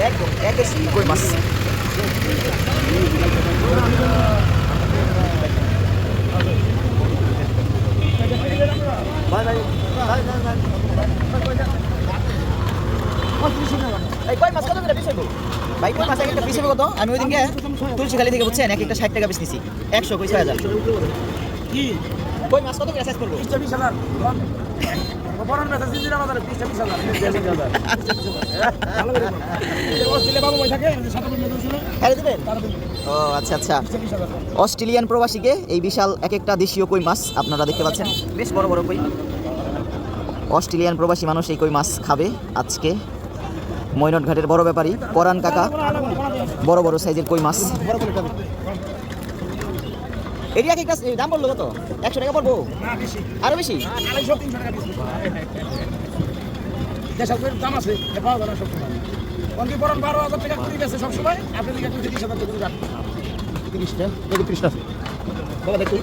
একদম কই মাছ এই কই মাছ কত করে পিস হইব ভাই কই মাছ একটা পিস হইব কত আমি ওই দিনকে তুলসীখালি থেকে বুঝছেন এক একটা 60 টাকা পিস নিছি 100 কই 6000 কি কই মাছ কত করে সাইজ করব 20000 বড়ন বেচা জিন্দিরা বাজারে 20000 ভালো করে অস্ট্রেলিয়া বাবু ভাই থাকে 7 মিনিট ছিল খালি দিবেন ও আচ্ছা আচ্ছা অস্ট্রেলিয়ান প্রবাসীকে এই বিশাল এক একটা দেশীয় কই মাছ আপনারা দেখতে পাচ্ছেন বেশ বড় বড় কই অস্ট্রেলিয়ান প্রবাসী মানুষ এই কই মাছ খাবে আজকে ময়নট ঘাটের বড় ব্যাপারী পরান কাকা বড় বড় সাইজের কই মাছ এরিয়া কি একটা দাম বললো কত 100 টাকা পড়বো আরো বেশি 250-300 টাকা দেশাল দাম আছে পাওয়া যায় না সব সময় অনেকে বরং 12,000 টাকা করে বেচে সব সময় আপনি 30,000 টাকা করে 30টা 30টা বলে দেখি